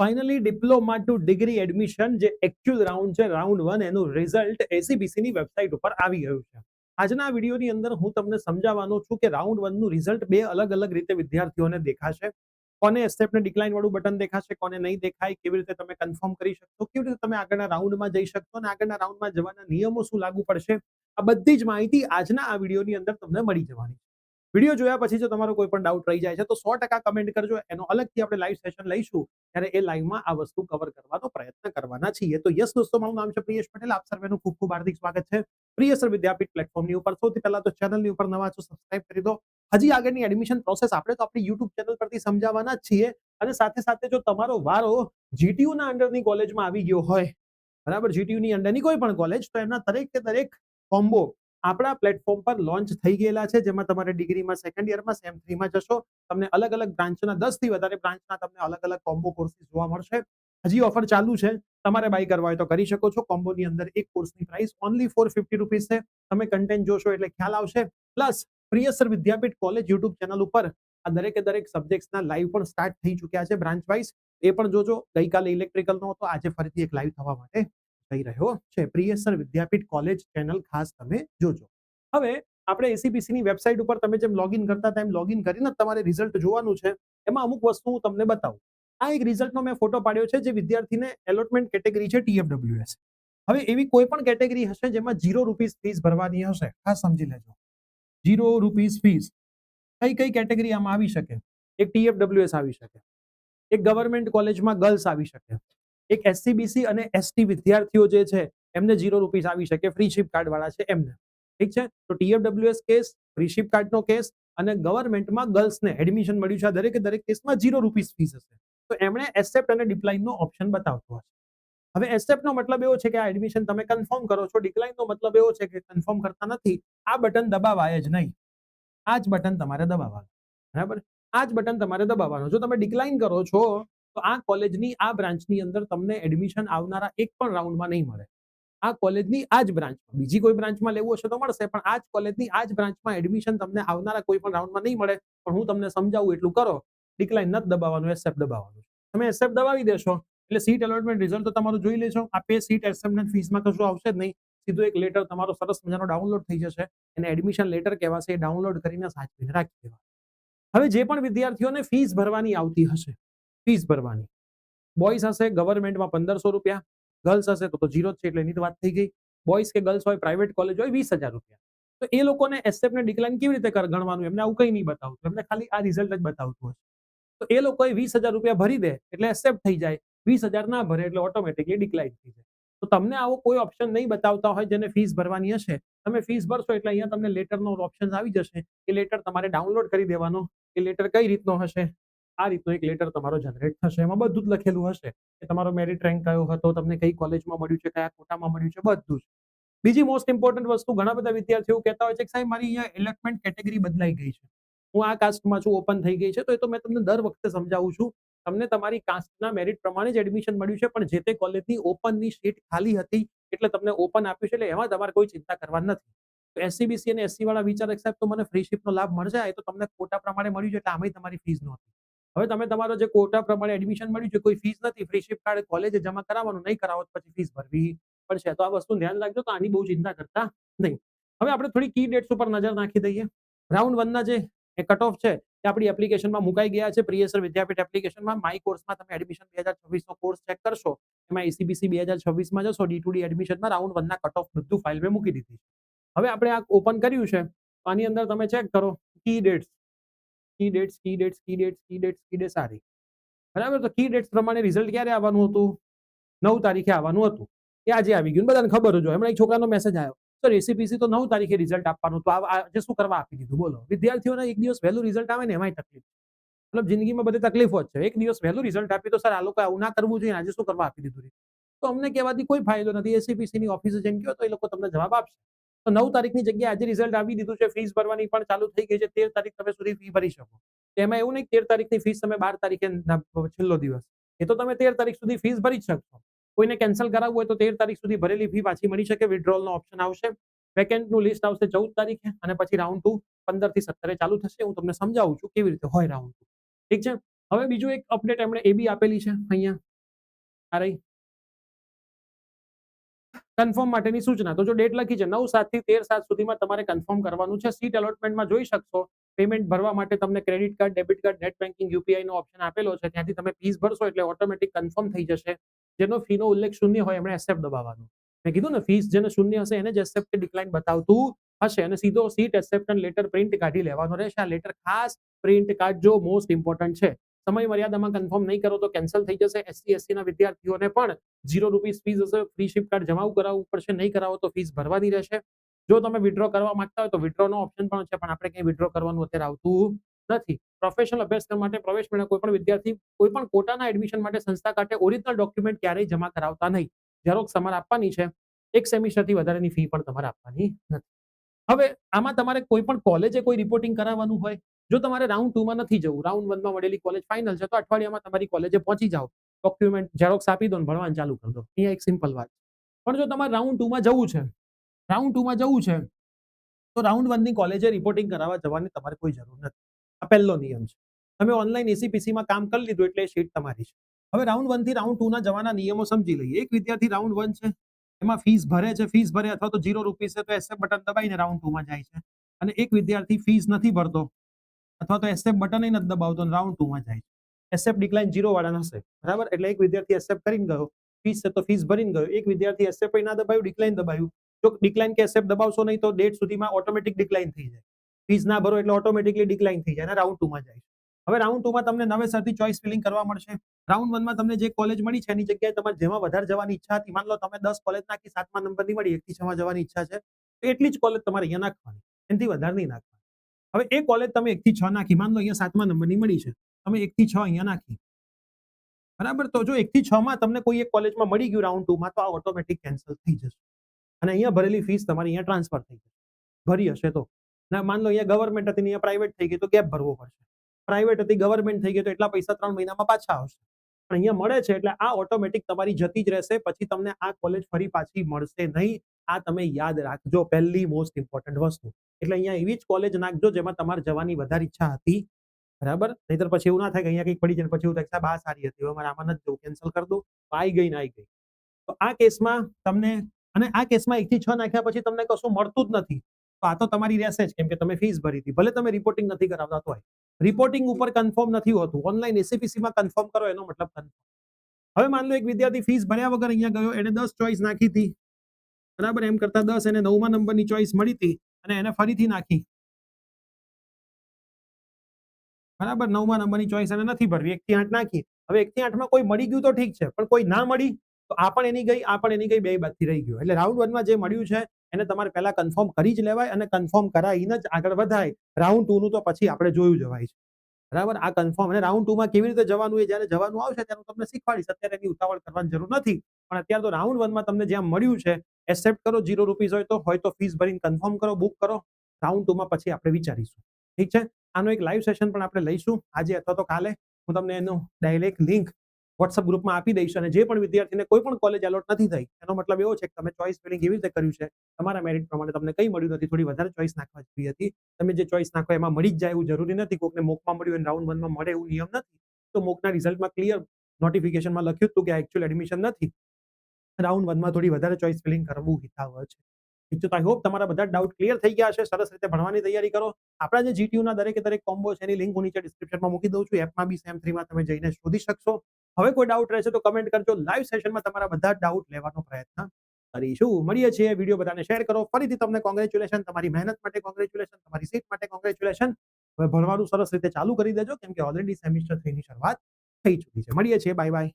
Finally diploma two degree admission જે actual round છે round 1 એનું રિઝલ્ટ એસીબીસી ની વેબસાઇટ ઉપર આવી ગયું છે. આજના વિડીયોની અંદર હું તમને સમજાવવાનો છું કે રાઉન્ડ 1 નું રિઝલ્ટ બે અલગ અલગ રીતે વિદ્યાર્થીઓને દેખાશે. કોને એક્સેપ્ટ ને ડિક્લાઇન વાળું બટન દેખાશે, કોને નહીં દેખાય, કેવી રીતે તમે કન્ફર્મ કરી શકશો, કેવી રીતે તમે આગળના રાઉન્ડમાં જઈ શકશો અને આગળના રાઉન્ડમાં જવાના નિયમો શું લાગુ પડશે, આ બધી જ માહિતી આજના આ વિડીયોની અંદર તમને મળી જવાની છે. વિડીયો જોયા પછી જો તમારો કોઈ પણ ડાઉટ રહી જાય છે તો 100% કમેન્ટ કરજો. એનો અલગથી આપણે લાઈવ સેશન લઈશું ત્યારે એ લાઈવમાં આ વસ્તુ કવર કરવાનો પ્રયત્ન કરવાના છીએ. તો યસ દોસ્તો, મારું નામ છે પ્રિયેશ પટેલ. આપ સર્વેનું ખૂબ ખૂબ હાર્દિક સ્વાગત છે પ્રિયસર વિદ્યાપીઠ પ્લેટફોર્મની ઉપર. સૌથી પહેલા તો ચેનલની ઉપર નવા છો, સબસ્ક્રાઇબ કરી દો. હજી આગળની એડમિશન પ્રોસેસ આપણે તો આપણી યુટ્યુબ ચેનલ પરથી સમજાવવાના જ છીએ. અને સાથે સાથે જો તમારો વારો જીટીયુ ના અંડરની કોલેજમાં આવી ગયો હોય, બરાબર, જીટીયુ ની અંડરની કોઈ પણ કોલેજ, તો એમના દરેક કે દરેક કોમ્બો આપણા પ્લેટફોર્મ પર લોન્ચ થઈ ગયેલા છે. જેમાં તમારે ડિગ્રીમાં સેકન્ડ યરમાં સેમ 3 માં જશો, તમને અલગ અલગ બ્રાન્ચના 10 થી વધારે બ્રાન્ચના તમને અલગ અલગ કોમ્બો કોર્સીસ જોવા મળશે. હજી ઓફર ચાલુ છે, તમારે બાય કરવા હોય તો કરી શકો છો. કોમ્બોની અંદર એક કોર્સની પ્રાઇસ ઓનલી 450 રૂપીસ છે. તમે કન્ટેન્ટ જોશો એટલે ખ્યાલ આવશે. પ્લસ પ્રિયસર વિદ્યાપીઠ કોલેજ યુટ્યુબ ચેનલ ઉપર આ દરેકે દરેક સબ્જેક્ટ્સના લાઈવ પણ સ્ટાર્ટ થઈ ચૂક્યા છે બ્રાન્ચ વાઇઝ. એ પણ જોજો. ગઈકાલે ઇલેક્ટ્રિકલનો હતો, આજે ફરીથી એક લાઈવ થવા માટે થઈ રહ્યો છે. પ્રિયસર વિદ્યાપીઠ કોલેજ ચેનલ ખાસ તમે જોજો. હવે આપણે એસીબીસી ની વેબસાઇટ ઉપર તમે જેમ લોગિન કરતા હતા એમ લોગિન કરીને તમારે રિઝલ્ટ જોવાનું છે. એમાં અમુક વસ્તુ હું તમને બતાવું. આ એક રિઝલ્ટનો મેં ફોટો પાડ્યો છે જે વિદ્યાર્થીને એલોટમેન્ટ કેટેગરી છે TFWS. હવે એવી કોઈ પણ કેટેગરી હશે જેમાં 0 રૂપીસ ફીસ ભરવાની હશે, ખાસ સમજી લેજો. 0 રૂપીસ ફીસ. કઈ કઈ કેટેગરી આમાં આવી શકે? એક TFWS આવી શકે, એક ગવર્મેન્ટ કોલેજમાં ગર્લ્સ આવી શકે, એક એસસીબીસી અને એસટી વિદ્યાર્થીઓ જે છે એમને 0 રૂપીસ આવી શકે, ફ્રી શિપ કાર્ડ વાળા છે એમને. ઠીક છે, તો TFWS કેસ, ફ્રી શિપ કાર્ડનો કેસ અને ગવર્મેન્ટમાં ગર્લ્સને એડમિશન મળ્યું છે, આ દરેકે દરેક કેસમાં 0 રૂપીસ ફીસ હશે. તો એમણે એક્સેપ્ટ અને ડિક્લાઇનનો ઓપ્શન બતાવતો હશે. હવે એક્સેપ્ટનો મતલબ એવો છે કે આ એડમિશન તમે કન્ફર્મ કરો છો. ડિક્લાઇનનો મતલબ એવો છે કે કન્ફર્મ કરતા નથી. આ બટન દબાવાય જ નહીં. આ જ બટન તમારે દબાવવાનું, બરાબર? આ જ બટન તમારે દબાવવાનું. જો તમે ડિક્લાઇન કરો છો તો આ કોલેજની આ બ્રાન્ચની અંદર તમને એડમિશન આવનારા એક પણ રાઉન્ડમાં નહીં મળે. આ કોલેજની આ જ બ્રાન્ચમાં, બીજી કોઈ બ્રાન્ચમાં લેવું હશે તો મળશે, પણ આ જ કોલેજની આ જ બ્રાન્ચમાં એડમિશન તમને આવનારા કોઈ પણ રાઉન્ડમાં નહીં મળે. પણ હું તમને સમજાવું એટલું કરો. ડિક્લાઇન નથી દબાવવાનું, એક્સેપ્ટ દબાવવાનું. તમે એક્સેપ્ટ દબાવી દેશો એટલે સીટ એલોટમેન્ટ રિઝલ્ટ તો તમારું જોઈ લેશો. આ પે સીટ એક્સેપ્ટન્સ ફીસમાં કશું આવશે જ નહીં. સીધું એક લેટર તમારો સરસ મજાનો ડાઉનલોડ થઈ જશે. એને એડમિશન લેટર કહેવાશે. એ ડાઉનલોડ કરીને સાચવીને રાખી દેવા. હવે જે પણ વિદ્યાર્થીઓને ફીસ ભરવાની આવતી હશે, ફીસ ભરવાની, બોયઝ હશે ગવર્મેન્ટમાં 1500 રૂપિયા, ગર્લ્સ હશે તો 0 જ છે એટલે એની તો વાત થઈ ગઈ. બોયઝ કે ગર્લ્સ હોય, પ્રાઇવેટ કોલેજ હોય, 20,000 રૂપિયા. તો એ લોકોને એક્સેપ્ટ ને ડિક્લાઇન કેવી રીતે ગણવાનું? એમને આવું કંઈ નહીં બતાવતું, એમને ખાલી આ રિઝલ્ટ જ બતાવતું હશે. તો એ લોકોએ 20,000 રૂપિયા ભરી દે એટલે એક્સેપ્ટ થઈ જાય. 20,000 ના ભરે એટલે ઓટોમેટિકલી ડિક્લાઇન થઈ જાય. તો તમને આવો કોઈ ઓપ્શન નહીં બતાવતા હોય જેને ફીસ ભરવાની હશે, તમે ફીસ ભરશો એટલે અહીંયા તમને લેટરનો ઓપ્શન આવી જશે. એ લેટર તમારે ડાઉનલોડ કરી દેવાનો. એ લેટર કઈ રીતનો હશે? આ રીતનો એક લેટર તમારો જનરેટ થશે. એમાં બધું જ લખેલું હશે કે તમારો મેરિટ રેન્ક કયો હતો, તમને કઈ કોલેજમાં મળ્યું છે, કયા કોટામાં મળ્યું છે, બધું જ. બીજી મોસ્ટ ઇમ્પોર્ટન્ટ વસ્તુ, ઘણા બધા વિદ્યાર્થીઓ કહેતા હોય છે કે સાહેબ મારી અહીંયા એલોટમેન્ટ કેટેગરી બદલાઈ ગઈ છે, હું આ કાસ્ટમાં છું, ઓપન થઈ ગઈ છે. તો એ તો મેં તમને દર વખતે સમજાવું છું. તમને તમારી કાસ્ટના મેરિટ પ્રમાણે જ એડમિશન મળ્યું છે, પણ જે તે કોલેજની ઓપનની સીટ ખાલી હતી એટલે તમને ઓપન આપ્યું છે. એટલે એમાં તમારે કોઈ ચિંતા કરવાની નથી. તો એસસીબીસી અને એસસી વાળા વિચાર સાહેબ તો મને ફ્રી શિપનો લાભ મળશે, એ તો તમને કોટા પ્રમાણે મળ્યું છે એટલે આમાંય તમારી ફીસ નહોતી. હવે તમે તમારો જે કોટા પ્રમાણે એડમિશન મળ્યું છે, કોઈ ફીસ નથી, ફ્રી શિપ કાર્ડ કોલેજે જમા કરાવવાનું, નહીં કરાવો પછી ફીસ ભરવી પડશે. તો આ વસ્તુ ધ્યાન રાખજો. તો આની બહુ ચિંતા કરતા નહીં. હવે આપણે થોડી કી ડેટ્સ ઉપર નજર નાખી દઈએ. રાઉન્ડ 1 ના જે કટ ઓફ છે તે આપણી એપ્લિકેશનમાં મુકાઈ ગયા છે. પ્રિયસર વિદ્યાપીઠ એપ્લિકેશનમાં માય કોર્સમાં તમે એડમિશન 2026 નો કોર્સ ચેક કરશો. એમાં એસીબીસી 2026 માં જશો, D2D એડમિશનમાં રાઉન્ડ 1 ના કટ ઓફ બધું ફાઇલ મેં મૂકી દીધી. હવે આપણે આ ઓપન કર્યું છે તો આની અંદર તમે ચેક કરો કી ડેટ્સ, કી ડેટ્સ, કી ડેટ્સ, કી ડેટ્સ, કી ડેટ્સ, કી ડેટ્સ સારી, બરાબર. તો કી ડેટ્સ પ્રમાણે રિઝલ્ટ ક્યારે આવવાનું હતું? 9 તારીખે આવવાનું હતું. એ આજે આવી ગયું, બધાને ખબર જ હોય. હમણાં એક છોકરાનો મેસેજ આવ્યો, સર એસીબીસી તો 9 તારીખે રિઝલ્ટ આપવાનું તો આજે શું કરવા આપી દીધું? બોલો. વિદ્યાર્થીઓને એક દિવસ વહેલું રિઝલ્ટ આવે ને એમાંય તકલીફ. મતલબ જિંદગીમાં બધી તકલીફો જ છે. એક દિવસ વહેલું રિઝલ્ટ આપી તો સર આ લોકો આવું ના કરવું જોઈએ, આજે શું કરવા આપી દીધું? તો અમને કહેવાથી કોઈ ફાયદો નથી. એસીબીસી ની ઓફિસે જઈને કહો તો એ લોકો તમને જવાબ આપશે. તો 9 તારીખની જગ્યાએ આજે રિઝલ્ટ આવી દીધું છે, ફીસ ભરવાની પણ ચાલુ થઈ ગઈ છે. 13 તારીખ તમે સુધી ફી ભરી શકો. એમાં એવું નહીં 13 તારીખની ફીસ તમે 12 તારીખે છેલ્લો દિવસ, એ તો તમે 13 તારીખ સુધી ફીસ ભરી જ શકશો. કોઈને કેન્સલ કરાવવું હોય તો 13 તારીખ સુધી ભરેલી ફી પાછી મળી શકે. વિડ્રોલનો ઓપ્શન આવશે. વેકેન્ટનું લિસ્ટ આવશે 14 તારીખે અને પછી રાઉન્ડ 2 15 થી 17 ચાલુ થશે. હું તમને સમજાવું છું કેવી રીતે હોય રાઉન્ડ 2. ઠીક છે. હવે બીજું એક અપડેટ એમણે એ બી આપેલી છે અહીંયા આ રહી કન્ફર્મ માટેની સૂચના. તો જો ડેટ લખી છે 9/7 થી 13/7 સુધીમાં તમારે કન્ફર્મ કરવાનું છે. સીટ એલોટમેન્ટમાં જોઈ શકશો પેમેન્ટ ભરવા માટે તમને credit card, debit card, net banking, UPI નો ઓપ્શન આપેલો છે. ત્યાંથી તમે ફીસ ભરશો એટલે ઓટોમેટિક કન્ફર્મ થઈ જશે. જેનો ફીનો ઉલ્લેખ શૂન્ય હોય એમણે એક્સેપ્ટ દબાવવાનું. મેં કીધું ને ફીસ જેને શૂન્ય હશે એને જ એક્સેપ્ટ કે ડિક્લાઇન બતાવતું હશે અને સીધો સીટ એક્સેપ્ટન્સ લેટર પ્રિન્ટ કાઢી લેવાનો રહેશે. આ લેટર ખાસ પ્રિન્ટ કાઢજો, મોસ્ટ ઇમ્પોર્ટન્ટ છે. સમય મર્યાદામાં કન્ફર્મ નહીં કરો તો કેન્સલ થઈ જશે. SC/ST ના વિદ્યાર્થીઓને પણ ₹0 ફીસ હશે. ફ્રી શિપ કાર્ડ જમા કરાવવું પડશે. નહીં કરાવો તો ફીસ ભરવાની રહેશે. જો તમે વિથડ્રો કરવા માંગતા હોય તો વિથડ્રોનો ઓપ્શન પણ છે, પણ આપણે ક્યાંય વિથડ્રો કરવાનું અત્યારે આવતું નથી. પ્રોફેશનલ અભ્યાસક્રમ માટે પ્રવેશ મેળવવા કોઈ પણ વિદ્યાર્થી કોઈ પણ કોટાના એડમિશન માટે સંસ્થા ખાતે ઓરિજિનલ ડોક્યુમેન્ટ ક્યારેય જમા કરાવતા નહીં. ઝેરોક્ષ તમારે આપવાની છે. એક સેમિસ્ટરથી વધારેની ફી પણ તમારે આપવાની નથી. હવે આમાં તમારે કોઈ પણ કોલેજે કોઈ રિપોર્ટિંગ કરાવવાનું હોય, જો તમારે રાઉન્ડ 2 માં નથી જવું, રાઉન્ડ 1 માં મળેલી કોલેજ ફાઇનલ છે, તો અઠવાડિયામાં તમારી કોલેજે પહોંચી જાઓ, ડોક્યુમેન્ટ ઝેરોક્ષ આપી દો ને ભણવાનું ચાલુ કરી દો. અહીંયા એક સિમ્પલ વાત. પણ જો તમારે રાઉન્ડ 2 માં જવું છે, રાઉન્ડ 2 માં જવું છે, તો રાઉન્ડ 1 ની કોલેજે રિપોર્ટિંગ કરાવવા જવાની તમારે કોઈ જરૂર નથી. આ પહેલો નિયમ છે. તમે ઓનલાઈન એસીપીસી માં કામ કરી લીધું એટલે સીટ તમારી છે. હવે રાઉન્ડ 1 થી રાઉન્ડ 2 ના જવાના નિયમો સમજી લઈએ. એક વિદ્યાર્થી રાઉન્ડ 1 છે, એમાં ફીસ ભરે છે, ફીસ ભરે અથવા તો ₹0 છે તો એક્સેપ્ટ બટન દબાવીને રાઉન્ડ 2 માં જાય છે. અને એક વિદ્યાર્થી ફીસ નથી ભરતો અથવા તો એક્સેપ્ટ બટન નથી દબાવતો અને રાઉન્ડ 2 માં જાય છે. એક્સેપ્ટ ડિક્લાઇન 0 વાળા હશે, બરાબર? એટલે એક વિદ્યાર્થી એક્સેપ્ટ કરીને ગયો, ફીસ છે તો ફીસ ભરીને ગયો. એક વિદ્યાર્થી એક્સેપ્ટ ના દબાવ્યું, ડિક્લાઇન દબાવ્યું. જો ડિક્લાઇન કે એક્સેપ્ટ દબાવશો નહીં તો ડેટ સુધીમાં ઓટોમેટિક ડિક્લાઇન થઈ જાય. ફીસ ના ભરો એટલે ઓટોમેટિકલી ડિક્લાઇન થઈ જાય અને રાઉન્ડ 2 માં જાય. હવે રાઉન્ડ 2 માં તમને નવેસરથી ચોઇસ ફિલિંગ કરવા મળશે. રાઉન્ડ 1 માં તમને જે કોલેજ મળી છે એની જગ્યાએ તમારે જેમાં વધારે જવાની ઈચ્છા હતી, માન લો તમે 10 કોલેજ નાખી, 7મા નંબરની મળી, 1 થી 6 માં જવાની ઈચ્છા છે, તો એટલી જ કોલેજ તમારે અહીંયા નાખવાની, એનાથી વધારે નહીં નાખવાની. હવે એ કોલેજ તમે 1 થી 6 નાખી, માન લો અહીંયા 7મા નંબરની મળી છે, તમે 1 થી 6 અહીંયા નાખી, બરાબર? તો જો 1 થી 6 માં તમને કોઈ એક કોલેજમાં મળી ગયું રાઉન્ડ 2 માં, તો આ ઓટોમેટિક કેન્સલ થઈ જશે અને અહીંયા ભરેલી ફીસ તમારી અહીંયા ટ્રાન્સફર થઈ જશે, ભરી હશે તો. ના માન લો અહીંયા ગવર્મેન્ટ હતી, અહીંયા પ્રાઇવેટ થઈ ગઈ તો ગેપ ભરવો પડશે. પ્રાઇવેટ હતી, ગવર્મેન્ટ થઈ ગઈ તો એટલા પૈસા 3 મહિનામાં પાછા આવશે. પણ અહીંયા મળે છે એટલે આ ઓટોમેટિક તમારી જતી જ રહેશે. પછી તમને આ કોલેજ ફરી પાછી મળશે નહીં. આ તમે યાદ રાખજો, પહેલી મોસ્ટ ઇમ્પોર્ટન્ટ વસ્તુ. એટલે અહીંયા એવી જ કોલેજ નાખજો જેમાં તમારે જવાની વધારે ઈચ્છા હતી, બરાબર? નહીતર પછી એવું ના થાય કે અહીંયા કંઈક પડી જાય પછી એવું થાય કે સાહેબ આ સારી હતી, હવે મારે આમાં નથી જવું, કેન્સલ કરી દઉં. આવી ગઈ ને આવી ગઈ. તો આ કેસમાં તમને, અને આ કેસમાં 1 થી 6 નાખ્યા પછી તમને કશું મળતું જ નથી, તો આ તો તમારી રહેશે જ, કેમ કે તમે ફીસ ભરી હતી. ભલે તમે રિપોર્ટિંગ નથી કરાવતા તોય. રિપોર્ટિંગ ઉપર કન્ફર્મ નથી હોતું. ઓનલાઈન એસીપીસી માં કન્ફર્મ કરો એનો મતલબ કન્ફર્મ. હવે માન લો એક વિદ્યાર્થી ફીસ ભર્યા વગર અહીંયા ગયો, એને 10 ચોઈસ નાખી હતી, બરાબર? એમ કરતા 10 એને 9મા નંબરની ચોઈસ મળી હતી અને એને ફરીથી નાખી, બરાબર? 9મા નંબરની ચોઈસ એને નથી ભરવી, 1 થી 8 નાખી. હવે 1 થી 8 માં કોઈ મળી ગયું તો ઠીક છે, પણ કોઈ ના મળી તો આ પણ એની ગઈ, આ પણ એની ગઈ, બે બાદથી રહી ગયું. એટલે રાઉન્ડ 1 માં જે મળ્યું છે એને તમારે પહેલા કન્ફર્મ કરી જ લેવાય અને કન્ફર્મ કરાવીને જ આગળ વધાય. રાઉન્ડ 2 નું તો પછી આપણે જોયું જવાય છે, બરાબર? આ કન્ફર્મ. અને રાઉન્ડ 2 માં કેવી રીતે જવાનું એ જ્યારે જવાનું આવશે ત્યારે હું તમને શીખવાડીશ. અત્યારે એની ઉતાવળ કરવાની જરૂર નથી, પણ અત્યારે તો રાઉન્ડ 1 માં તમને જ્યાં મળ્યું છે એક્સેપ્ટ કરો. ₹0 હોય તો ફીસ ભરીને કન્ફર્મ કરો, બુક કરો. રાઉન્ડ 2 માં પછી આપણે વિચારીશું, ઠીક છે? આનો એક લાઈવ સેશન પણ આપણે લઈશું આજે અથવા તો કાલે. હું તમને એનો ડાયરેક્ટ લિંક વોટ્સઅપ ગ્રુપમાં આપી દઈશ. અને જે પણ વિદ્યાર્થીને કોઈ પણ કોલેજ એલોટ નથી થઈ, એનો મતલબ એવો છે કે તમે ચોઈસ ફિલિંગ એવી રીતે કર્યું છે, તમારા મેરિટ પ્રમાણે તમને કંઈ મળ્યું નથી, થોડી વધારે ચોઈસ નાખવા જેવી હતી. તમે જે ચોઈસ નાખો એમાં મળી જ જાય એવું જરૂરી નથી. કોકને મોકમાં મળ્યું અને રાઉન્ડ 1 માં મળે એવું નિયમ નથી. તો મોકના રિઝલ્ટમાં ક્લિયર નોટિફિકેશનમાં લખ્યું હતું કે આ એકચ્યુઅલ એડમિશન નથી, રાઉન્ડ 1 માં થોડી વધારે ચોઈસ ફિલિંગ કરવું હિતાવહ છે. ઠીક છે? તો આઈ હોપ તમારા બધા ડાઉટ ક્લિયર થઈ ગયા હશે. સરસ રીતે ભણવાની તૈયારી કરો. આપણા જે GTU ના દરેકે દરેક કોમ્બો છે એની લિંક હું નીચે ડિસ્ક્રિપ્શનમાં મૂકી દઉં છું. એપમાં બી સેમ 3 માં તમે જઈને શોધી શકશો. હવે કોઈ ડાઉટ રહેશે તો કમેન્ટ કરજો. લાઈવ સેશનમાં તમારા બધા ડાઉટ લેવાનો પ્રયત્ન કરીશું. મળીએ છીએ. વિડીયો બધાને શેર કરો. ફરીથી તમને કોંગ્રેચ્યુલેશન, તમારી મહેનત માટે કોંગ્રેચ્યુલેશન, તમારી સીટ માટે કોંગ્રેચ્યુલેશન. હવે ભણવાનું સરસ રીતે ચાલુ કરી દેજો, કેમ કે ઓલરેડી સેમિસ્ટર 3 ની શરૂઆત થઈ ચૂકી છે. મળીએ છીએ. Bye bye.